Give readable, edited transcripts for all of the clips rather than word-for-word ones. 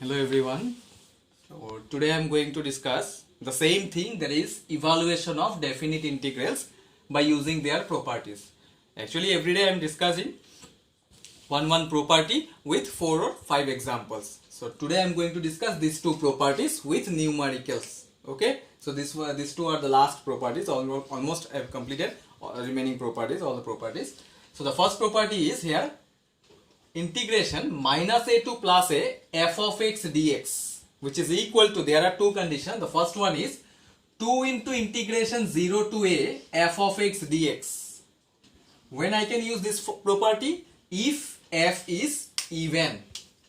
Hello everyone. So today I am going to discuss the same thing, that is evaluation of definite integrals by using their properties. Actually every day I am discussing one property with 4 or 5 examples. So today I am going to discuss these two properties with numericals. Okay. So these two are the last properties. Almost I have completed remaining properties, all the properties. So the first property is here, integration minus a to plus a f of x dx, which is equal to, there are two conditions. The first one is 2 into integration 0 to a f of x dx. When I can use this property? If f is even,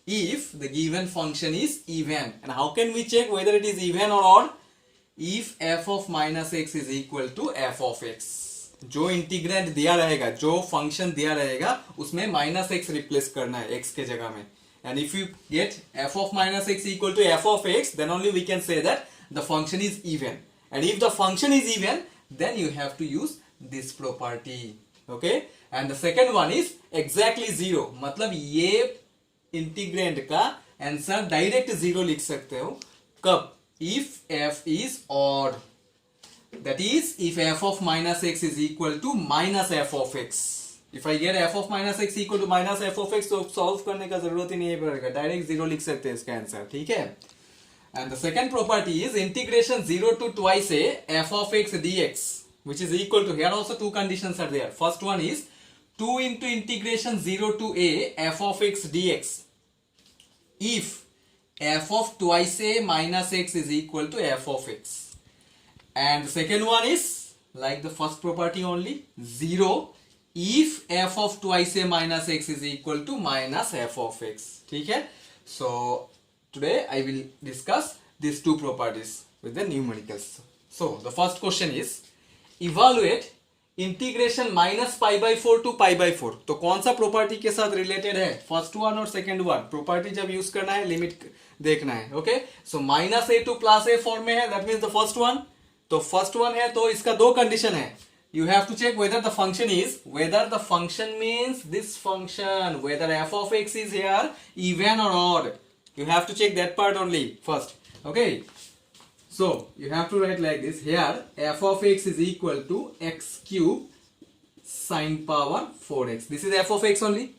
if the given function is even. And how can we check whether it is even or odd? If f of minus x is equal to f of x, जो integrant दिया रहेगा, जो function दिया रहेगा, उसमें minus x replace करना है x के जगह में. And if you get f of minus x equal to f of x, then only we can say that the function is even. And if the function is even, then you have to use this property. Okay. And the second one is exactly zero. मतलब ये integrant का answer direct zero लिख सकते हो. कब? If f is odd. That is, if f of minus x is equal to minus f of x. If I get f of minus x equal to minus f of x, तो solve करने का जरूरत ही नहीं पड़ेगा, direct zero लिख सकते हैं इसका आंसर. ठीक है. And the second property is integration 0 to twice a f of x dx, which is equal to, here also two conditions are there. First one is 2 into integration 0 to a f of x dx if f of twice a minus x is equal to f of x. And the second one is like the first property only, 0 if f of twice a minus x is equal to minus f of x. ठीक है. So today I will discuss these two properties with the numericals. So the first question is evaluate integration minus pi by 4 to pi by 4. तो कौन सा property के साथ related है? First one और second one. Property जब use करना है लिमिट देखना है. ओके. सो माइनस ए टू प्लस ए फॉर्म में है, that means the first one. तो फर्स्ट वन है तो इसका दो कंडीशन है. You have to check whether the function is, whether the function means this function, whether f of x is here even or odd. You have to check that part only first. Okay. So you have to write like this. Here f of x is equal to x cube sine power 4x. This is f of x only.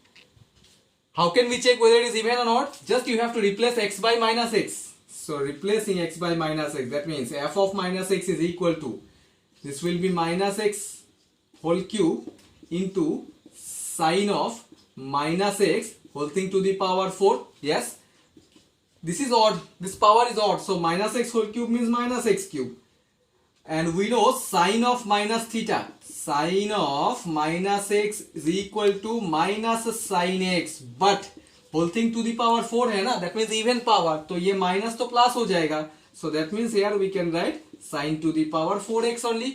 How can we check whether it is even or not? Just you have to replace x by minus x. So replacing x by minus x, that means f of minus x is equal to, this will be minus x whole cube into sine of minus x whole thing to the power 4. Yes, this is odd, this power is odd, so minus x whole cube means minus x cube. And we know sine of minus theta, sine of minus x is equal to minus sine x, but whole thing to the power 4 है ना, that means even power, तो ये minus तो plus हो जाएगा. So that means here we can write sine to the power 4x only.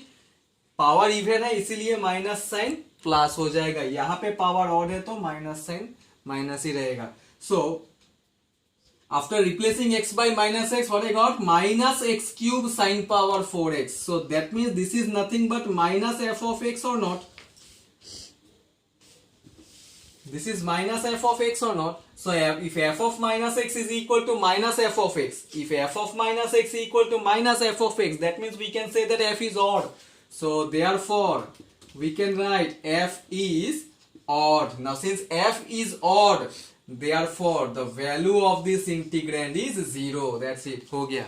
Power even है इसीलिए minus sign plus हो जाएगा. यहाँ पे पावर ऑड है तो माइनस साइन माइनस ही रहेगा. So after replacing x by minus x, what I got? Minus x cube sine power 4x. So that means this is nothing but minus f of x or not? This is minus f of x or not? So if f of minus x is equal to minus f of x, if f of minus x is equal to minus f of x, that means we can say that f is odd. So therefore we can write f is odd. Now since f is odd, therefore the value of this integrand is 0. That's it. हो गया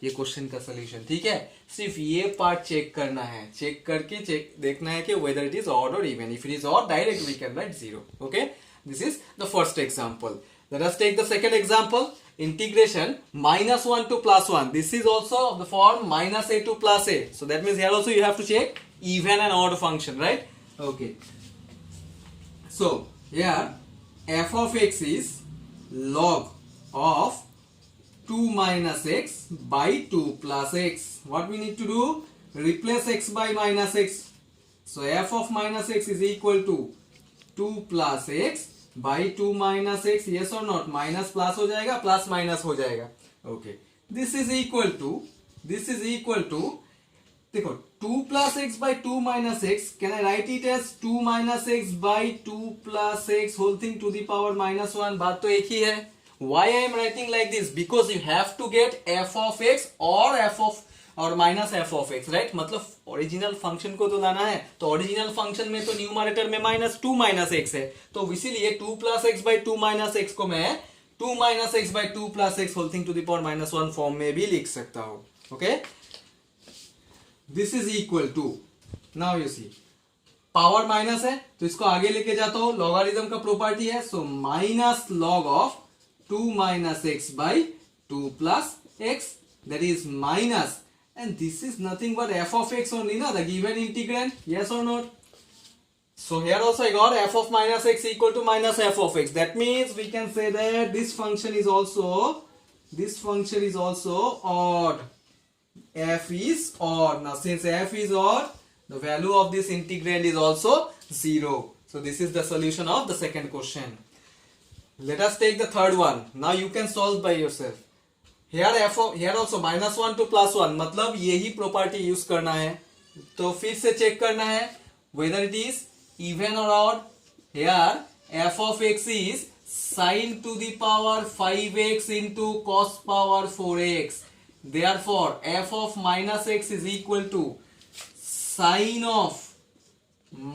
ये question का solution. ठीक है. सिर्फ ये part check करना है, चेक करके चेक देखना है कि whether it is odd or even. If it is odd, direct we can write 0. Okay. This is the first example. Let us take the second example. Integration minus 1 to plus 1. This is also of the form minus a to plus a. So that means here also you have to check even and odd function, right? Okay. So here f of x is log of 2 minus x by 2 plus x. What we need to do? Replace x by minus x. So f of minus x is equal to 2 plus x by 2 minus x. Yes or not? Minus plus हो जाएगा, plus minus हो जाएगा. Okay. This is equal to, देखो 2 plus x by 2 minus x, can I write it as 2 minus x by 2 plus x whole thing to the power minus 1? बात तो एक ही है. Why I am writing like this? Because you have to get f of x or f of और minus F of x, right? मतलब original function को तो लाना है, तो ओरिजिनल फंक्शन में तो न्यूमरेटर में माइनस टू माइनस एक्स है, तो इसीलिए two plus x by two minus x को मैं two minus x by two plus x whole thing to the power minus one form में भी लिख सकता हूं. Okay, this is equal to, now you see power minus है तो इसको आगे लेके जाता हूं, लॉगरिथम का प्रॉपर्टी है, so minus log of two minus x by two plus x, that is minus, and this is nothing but f of x only, na, the given integrand, yes or not? So here also I got f of minus x equal to minus f of x. That means we can say that this function is also odd. F is odd. Now since f is odd, the value of this integrand is also 0. So this is the solution of the second question. Let us take the third one. Now you can solve by yourself. Here also minus one two plus one, मतलब यही property use करना है, तो फिर से check करना है whether it is even or odd. Here f of x is sin to the power 5x into cos power 4x. Therefore f of minus x is equal to sin of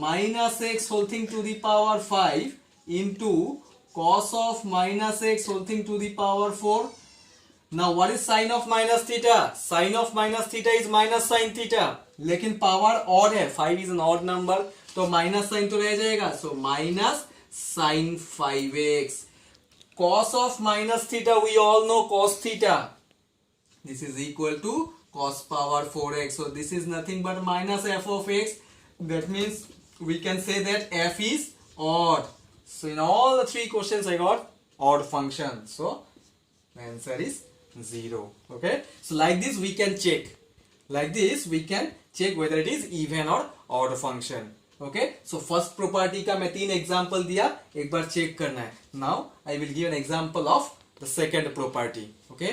minus x whole thing to the power 5 into cos of minus x whole thing to the power 4. Now what is sin of minus theta? Sin of minus theta is minus sin theta, लेकिन power odd है, 5 is an odd number, तो minus sign तो रह जाएगा, so minus sin 5x. cos of minus theta we all know cos theta, this is equal to cos power 4x, so this is nothing but minus f of x. That means we can say that f is odd. So in all the three questions I got odd function, so the answer is 0. Okay, so like this we can check, whether it is even or odd function. Okay, so first property का मैं 3 example दिया, एक बार check करना है. Now I will give an example of the second property. Okay.